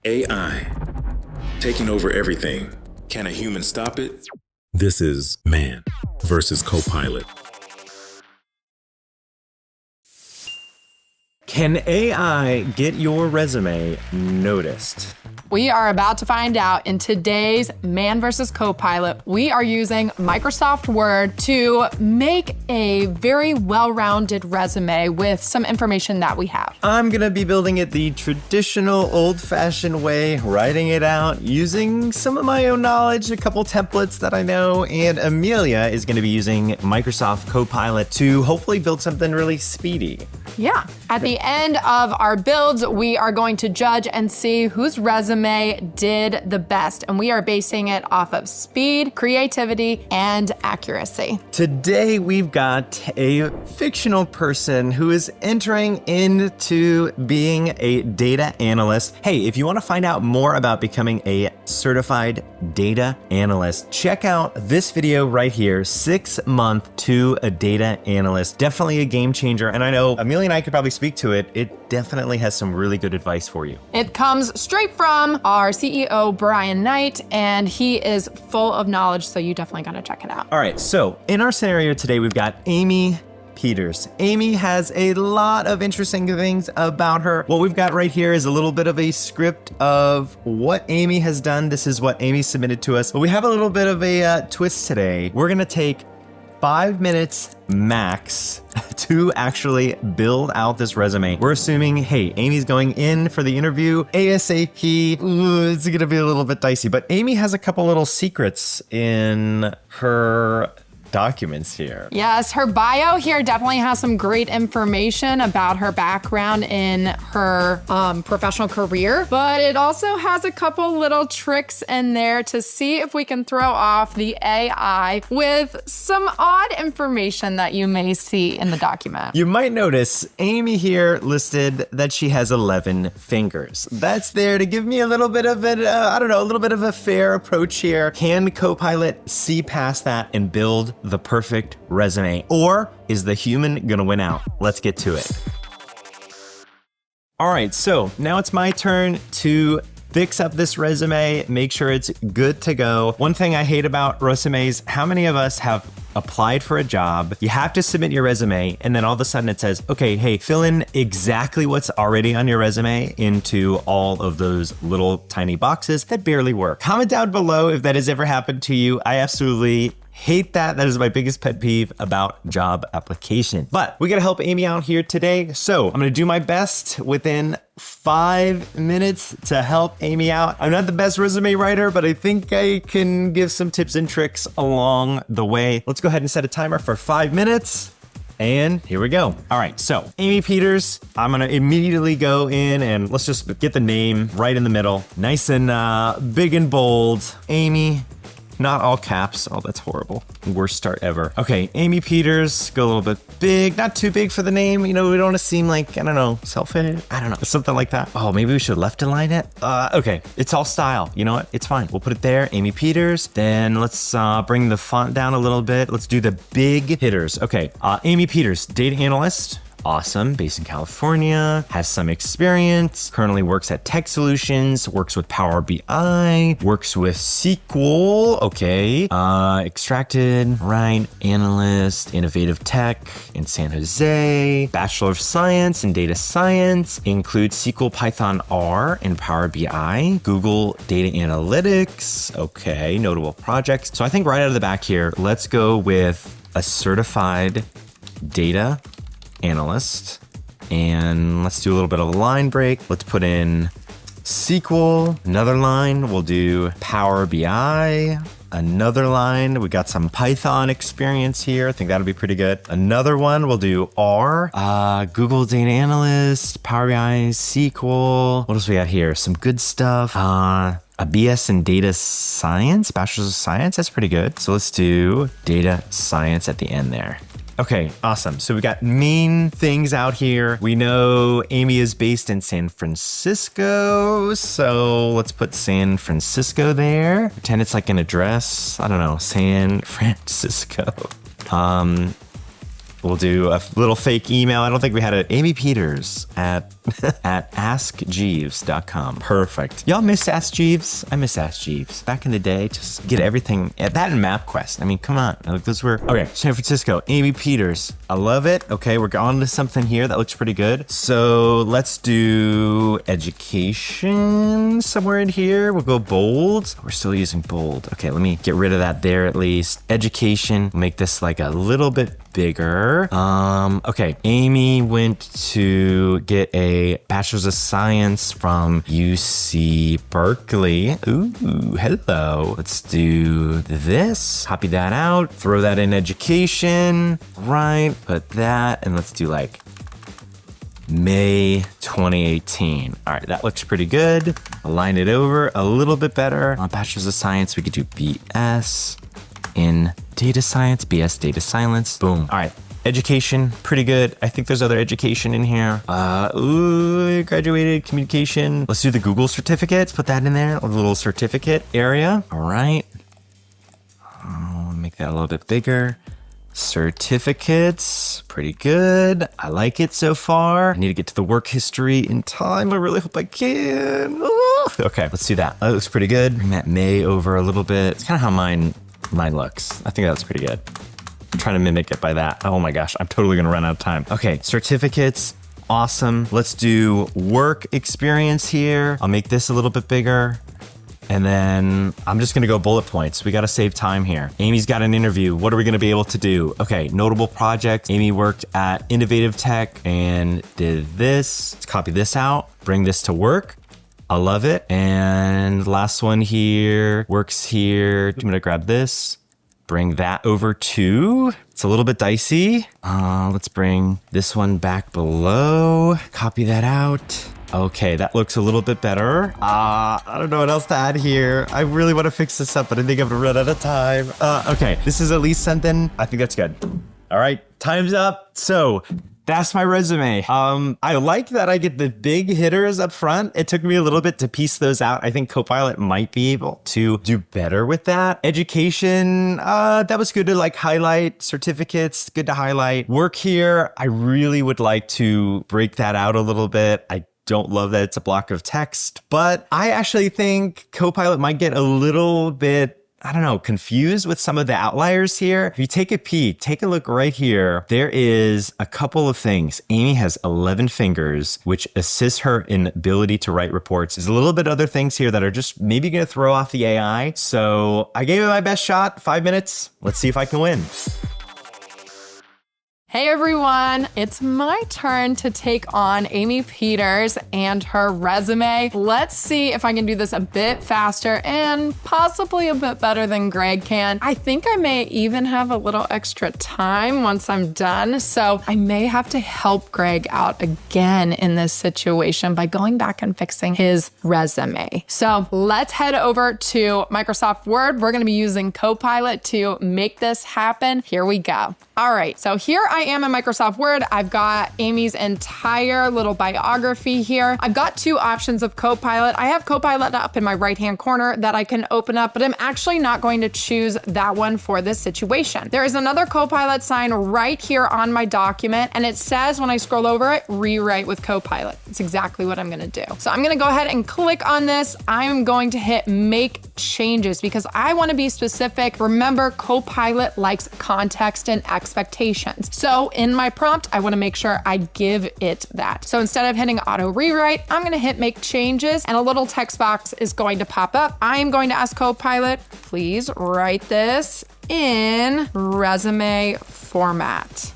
AI, taking over everything. Can a human stop it? This is Man versus Copilot. Can AI get your resume noticed? We are about to find out in today's Man versus Copilot. We are using Microsoft Word to make a very well-rounded resume with some information that we have. I'm gonna be building it the traditional old-fashioned way, writing it out, using some of my own knowledge, a couple templates that I know, and Amelia is gonna be using Microsoft Copilot to hopefully build something really speedy. Yeah. At the end of our builds, we are going to judge and see whose resume did the best. And we are basing it off of speed, creativity, and accuracy. Today, we've got a fictional person who is entering into being a data analyst. Hey, if you want to find out more about becoming a certified data analyst, check out this video right here, 6 month to a data analyst. Definitely a game changer. And I know Amelia and I could probably speak to it. It definitely has some really good advice for you. It comes straight from our CEO, Brian Knight, and he is full of knowledge, so you definitely gotta check it out. All right, so in our scenario today, we've got Amy Peters. Amy has a lot of interesting things about her. What we've got right here is a little bit of a script of what Amy has done. This is what Amy submitted to us, but we have a little bit of a twist today. We're gonna take 5 minutes max to actually build out this resume. We're assuming, hey, Amy's going in for the interview ASAP. Ooh, it's gonna be a little bit dicey, but Amy has a couple little secrets in her documents here. Yes, her bio here definitely has some great information about her background in her professional career, but it also has a couple little tricks in there to see if we can throw off the AI with some odd information that you may see in the document. You might notice Amy here listed that she has 11 fingers. That's there to give me a little bit of a little bit of a fair approach here. Can Copilot see past that and build the perfect resume? Or is the human gonna win out? Let's get to it. All right, so now it's my turn to fix up this resume, make sure it's good to go. One thing I hate about resumes, how many of us have applied for a job, you have to submit your resume, and then all of a sudden it says, okay, hey, fill in exactly what's already on your resume into all of those little tiny boxes that barely work. Comment down below if that has ever happened to you. I absolutely hate that. That is my biggest pet peeve about job application. But we gotta help Amy out here today. So I'm gonna do my best within 5 minutes to help Amy out. I'm not the best resume writer, but I think I can give some tips and tricks along the way. Let's go ahead and set a timer for 5 minutes. And here we go. All right, so Amy Peters, I'm gonna immediately go in and let's just get the name right in the middle. Nice and big and bold. Amy. Not all caps. Oh, that's horrible. Worst start ever. Okay, Amy Peters, go a little bit big. Not too big for the name. You know, we don't want to seem like, I don't know, self-edited. I don't know, something like that. Oh, maybe we should left align it. Okay, it's all style. You know what? It's fine. We'll put it there, Amy Peters. Then let's bring the font down a little bit. Let's do the big hitters. Okay, Amy Peters, data analyst. Awesome, based in California, has some experience, currently works at Tech Solutions, works with Power BI, works with SQL, okay, extracted, right, analyst, innovative tech in San Jose, Bachelor of Science in Data Science, includes SQL, Python, R, and Power BI, Google Data Analytics, okay, notable projects. So I think right out of the back here, let's go with a certified data analyst, and let's do a little bit of a line break. Let's put in SQL, another line. We'll do Power BI, another line. We got some Python experience here. I think that'll be pretty good. Another one, we'll do R, Google Data Analyst, Power BI, SQL. What else we got here? Some good stuff. A BS in data science, bachelor's of science. That's pretty good. So let's do data science at the end there. Okay, awesome. So we got main things out here. We know Amy is based in San Francisco, so let's put San Francisco there. Pretend it's like an address. I don't know, San Francisco. We'll do a little fake email. I don't think we had it. Amy Peters at askjeeves.com. Perfect. Y'all miss Ask Jeeves? I miss Ask Jeeves. Back in the day, just get everything. That and MapQuest. I mean, come on. Like, those were... Okay, San Francisco. Amy Peters. I love it. Okay, we're on to something here that looks pretty good. So let's do education somewhere in here. We'll go bold. We're still using bold. Okay, let me get rid of that there at least. Education. Make this like a little bit bigger. Okay, Amy went to get a Bachelor's of Science from UC Berkeley. Ooh, hello. Let's do this. Copy that out. Throw that in education. Right, put that, and let's do like May 2018. All right, that looks pretty good. Align it over a little bit better. On Bachelor's of Science, we could do BS in data science, BS data science. Boom. All right. Education, pretty good. I think there's other education in here. Graduated communication. Let's do the Google certificates. Put that in there, a little certificate area. All right. Make that a little bit bigger. Certificates, pretty good. I like it so far. I need to get to the work history in time. I really hope I can. Okay, let's do that. That looks pretty good. Bring that May over a little bit. It's kind of how mine looks. I think that's pretty good. I'm trying to mimic it by that. Oh my gosh, I'm totally gonna run out of time. Okay, certificates, awesome. Let's do work experience here. I'll make this a little bit bigger. And then I'm just gonna go bullet points. We gotta save time here. Amy's got an interview. What are we gonna be able to do? Okay, notable projects. Amy worked at Innovative Tech and did this. Let's copy this out, bring this to work. I love it. And last one here, works here. I'm gonna grab this, bring that over too. It's a little bit dicey. Let's bring this one back below. Copy that out. Okay, that looks a little bit better. I don't know what else to add here. I really want to fix this up, but I think I'm gonna run out of time. Okay, this is at least something. I think that's good. All right, time's up. So that's my resume. I like that I get the big hitters up front. It took me a little bit to piece those out. I think Copilot might be able to do better with that. Education, that was good to like highlight. Certificates, good to highlight. Work here, I really would like to break that out a little bit. I don't love that it's a block of text, but I actually think Copilot might get a little bit, I don't know, confused with some of the outliers here. If you take a peek, take a look right here. There is a couple of things. Amy has 11 fingers, which assists her in ability to write reports. There's a little bit other things here that are just maybe going to throw off the AI. So I gave it my best shot, 5 minutes. Let's see if I can win. Hey everyone, it's my turn to take on Amy Peters and her resume. Let's see if I can do this a bit faster and possibly a bit better than Greg can. I think I may even have a little extra time once I'm done, so I may have to help Greg out again in this situation by going back and fixing his resume. So let's head over to Microsoft Word. We're gonna be using Copilot to make this happen. Here we go. All right, so here I am in Microsoft Word. I've got Amy's entire little biography here. I've got two options of Copilot. I have Copilot up in my right-hand corner that I can open up, but I'm actually not going to choose that one for this situation. There is another Copilot sign right here on my document, and it says when I scroll over it, rewrite with Copilot. It's exactly what I'm gonna do. So I'm gonna go ahead and click on this. I'm going to hit make changes because I wanna be specific. Remember, Copilot likes context and expectations. So in my prompt, I wanna make sure I give it that. So instead of hitting auto rewrite, I'm gonna hit make changes and a little text box is going to pop up. I am going to ask Copilot, please write this in resume format.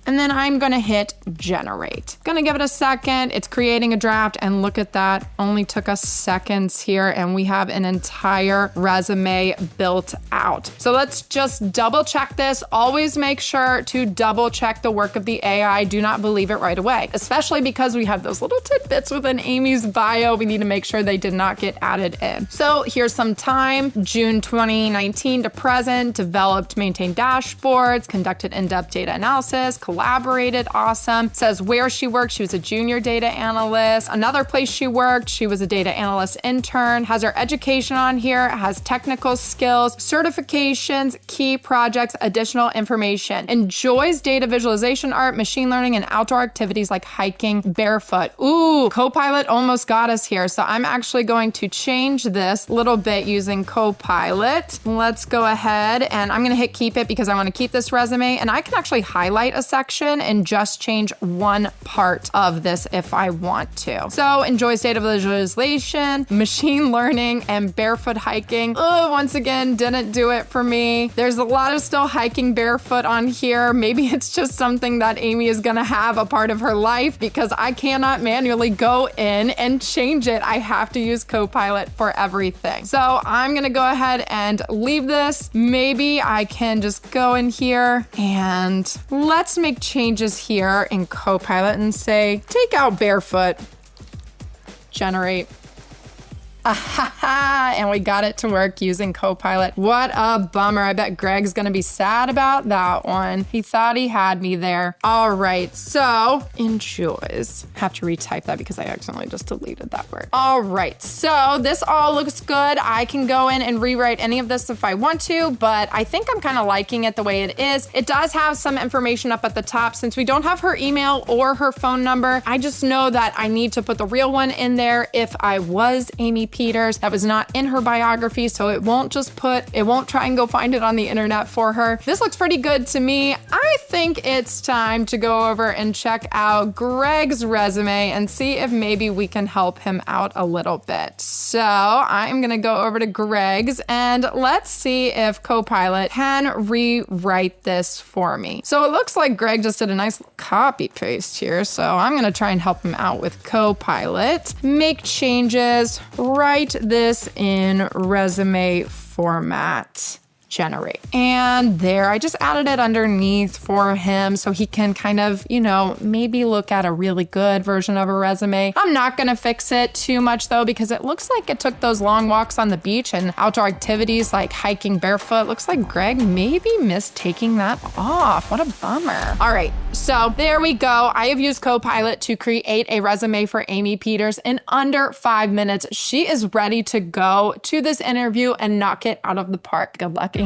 And then I'm gonna hit generate. Gonna give it a second. It's creating a draft, and look at that. Only took us seconds here, and we have an entire resume built out. So let's just double check this. Always make sure to double check the work of the AI. Do not believe it right away, especially because we have those little tidbits within Amy's bio. We need to make sure they did not get added in. So here's some time, June 2019 to present, developed, maintained dashboards, conducted in-depth data analysis, collaborated, awesome. Says where she worked, she was a junior data analyst. Another place she worked, she was a data analyst intern. Has her education on here, has technical skills, certifications, key projects, additional information. Enjoys data visualization, art, machine learning, and outdoor activities like hiking barefoot. Ooh, Copilot almost got us here. So I'm actually going to change this a little bit using Copilot. Let's go ahead and I'm gonna hit keep it because I wanna keep this resume, and I can actually highlight a section and just change one part of this if I want to. So enjoys data visualization, machine learning, and barefoot hiking. Once again, didn't do it for me. There's a lot of still hiking barefoot on here. Maybe it's just something that Amy is gonna have a part of her life because I cannot manually go in and change it. I have to use Copilot for everything. So I'm gonna go ahead and leave this. Maybe I can just go in here and let's make changes here in Copilot and say, take out barefoot, generate. And we got it to work using Copilot. What a bummer. I bet Greg's gonna be sad about that one. He thought he had me there. All right, so enjoys. Have to retype that because I accidentally just deleted that word. All right, so this all looks good. I can go in and rewrite any of this if I want to, but I think I'm kind of liking it the way it is. It does have some information up at the top. Since we don't have her email or her phone number, I just know that I need to put the real one in there if I was Amy Peters. That was not in her biography, so it won't try and go find it on the internet for her. This looks pretty good to me. I think it's time to go over and check out Greg's resume and see if maybe we can help him out a little bit. So I'm gonna go over to Greg's and let's see if Copilot can rewrite this for me. So it looks like Greg just did a nice copy paste here, so I'm gonna try and help him out with Copilot. Make changes, write this in resume format. Generate. And there, I just added it underneath for him so he can kind of, maybe look at a really good version of a resume. I'm not gonna fix it too much though, because it looks like it took those long walks on the beach and outdoor activities like hiking barefoot. Looks like Greg maybe missed taking that off. What a bummer. All right, so there we go. I have used Copilot to create a resume for Amy Peters in under 5 minutes. She is ready to go to this interview and knock it out of the park. Good luck, Amy.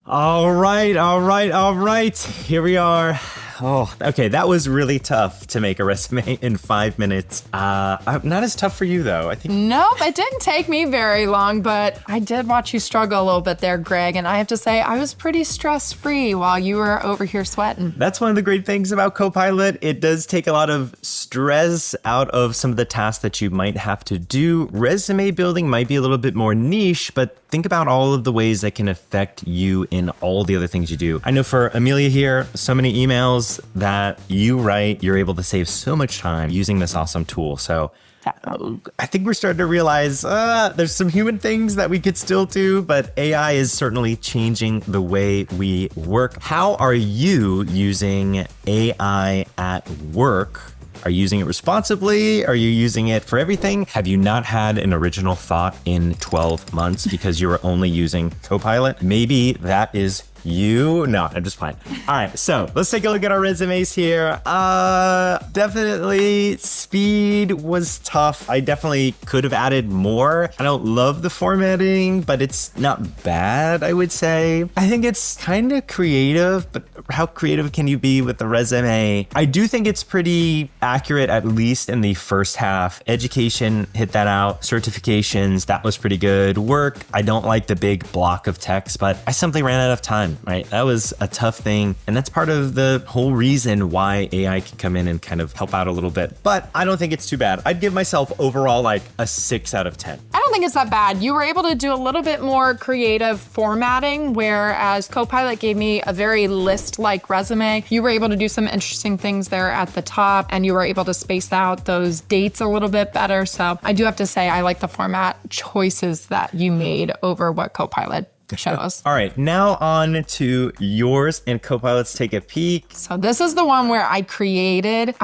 All right. Here we are. Oh, okay. That was really tough to make a resume in 5 minutes. Not as tough for you, though. I think. Nope, it didn't take me very long, but I did watch you struggle a little bit there, Greg. And I have to say, I was pretty stress-free while you were over here sweating. That's one of the great things about Copilot. It does take a lot of stress out of some of the tasks that you might have to do. Resume building might be a little bit more niche, but think about all of the ways that can affect you in all the other things you do. I know for Amelia here, so many emails that you write, you're able to save so much time using this awesome tool. So I think we're starting to realize there's some human things that we could still do, but AI is certainly changing the way we work. How are you using AI at work? Are you using it responsibly? Are you using it for everything? Have you not had an original thought in 12 months because you were only using Copilot? Maybe that is you. No, I'm just playing. All right, so let's take a look at our resumes here. Definitely speed was tough. I definitely could have added more. I don't love the formatting, but it's not bad, I would say. I think it's kind of creative, but how creative can you be with the resume? I do think it's pretty accurate, at least in the first half. Education, hit that out. Certifications, that was pretty good. Work, I don't like the big block of text, but I simply ran out of time. Right? That was a tough thing. And that's part of the whole reason why AI can come in and kind of help out a little bit. But I don't think it's too bad. I'd give myself overall like a 6 out of 10. I don't think it's that bad. You were able to do a little bit more creative formatting, whereas Copilot gave me a very list-like resume. You were able to do some interesting things there at the top, and you were able to space out those dates a little bit better. So I do have to say, I like the format choices that you made over what Copilot shows. All right, now on to yours and Copilot's take a peek. So this is the one where I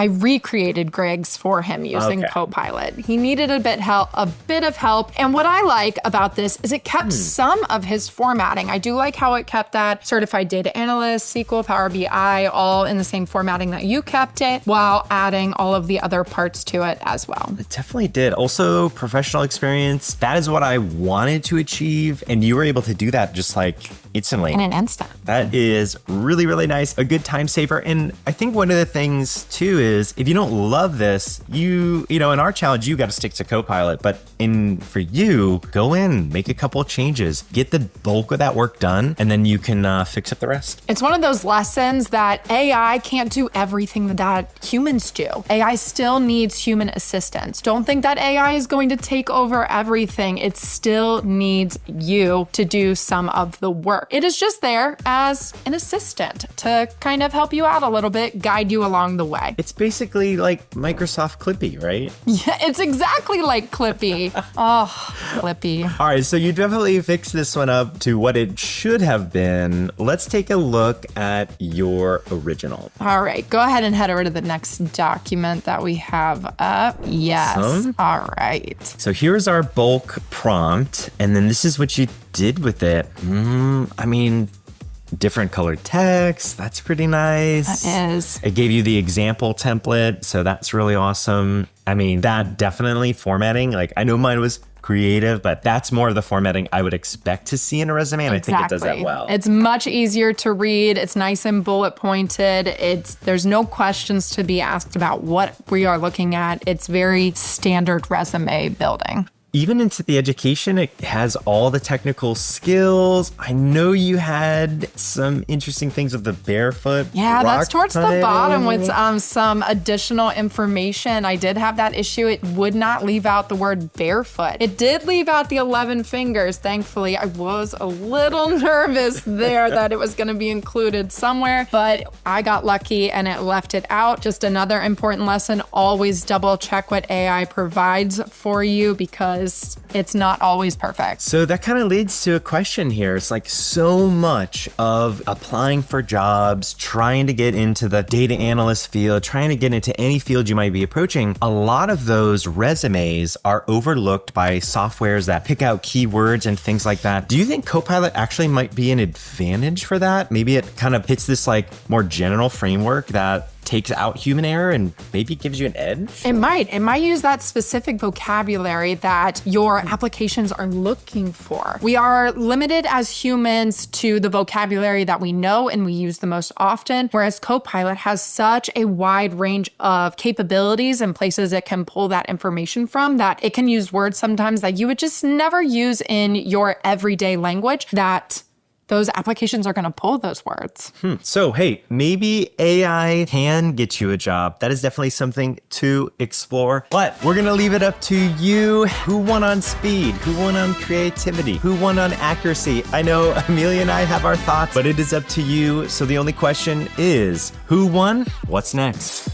recreated Greg's for him using Okay. Copilot. He needed a bit of help. And what I like about this is it kept some of his formatting. I do like how it kept that certified data analyst, SQL, Power BI, all in the same formatting that you kept it, while adding all of the other parts to it as well. It definitely did. Also, professional experience. That is what I wanted to achieve. And you were able to do that just like instantly. In an instant. That is really, really nice. A good time saver. And I think one of the things too is if you don't love this, you know, in our challenge, you got to stick to Copilot. But for you, go in, make a couple of changes, get the bulk of that work done, and then you can fix up the rest. It's one of those lessons that AI can't do everything that humans do. AI still needs human assistance. Don't think that AI is going to take over everything. It still needs you to do some of the work. It is just there as an assistant to kind of help you out a little bit, guide you along the way. It's basically like Microsoft Clippy, right? Yeah, it's exactly like Clippy. Oh, Clippy. All right, so you definitely fixed this one up to what it should have been. Let's take a look at your original. All right, go ahead and head over to the next document that we have up. Yes. Awesome. All right. So here's our bulk prompt, and then this is what you did with it. I mean, different colored text. That's pretty nice. That is. It gave you the example template, so that's really awesome. I mean, that definitely formatting, like I know mine was creative, but that's more of the formatting I would expect to see in a resume, and Exactly. I think it does that well. It's much easier to read. It's nice and bullet pointed. There's no questions to be asked about what we are looking at. It's very standard resume building. Even into the education, it has all the technical skills. I know you had some interesting things with the barefoot. Yeah, that's towards the rock bottom climbing. with some additional information. I did have that issue. It would not leave out the word barefoot. It did leave out the 11 fingers. Thankfully, I was a little nervous there that it was going to be included somewhere, but I got lucky and it left it out. Just another important lesson, always double check what AI provides for you because it's not always perfect. So that kind of leads to a question here. It's like so much of applying for jobs, trying to get into the data analyst field, trying to get into any field you might be approaching. A lot of those resumes are overlooked by softwares that pick out keywords and things like that. Do you think Copilot actually might be an advantage for that? Maybe it kind of hits this like more general framework that takes out human error and maybe gives you an edge? It might use that specific vocabulary that your applications are looking for. We are limited as humans to the vocabulary that we know and we use the most often, whereas Copilot has such a wide range of capabilities and places it can pull that information from that it can use words sometimes that you would just never use in your everyday language that those applications are going to pull those words. So, hey, maybe AI can get you a job. That is definitely something to explore. But we're going to leave it up to you. Who won on speed? Who won on creativity? Who won on accuracy? I know Amelia and I have our thoughts, but it is up to you. So the only question is, who won? What's next?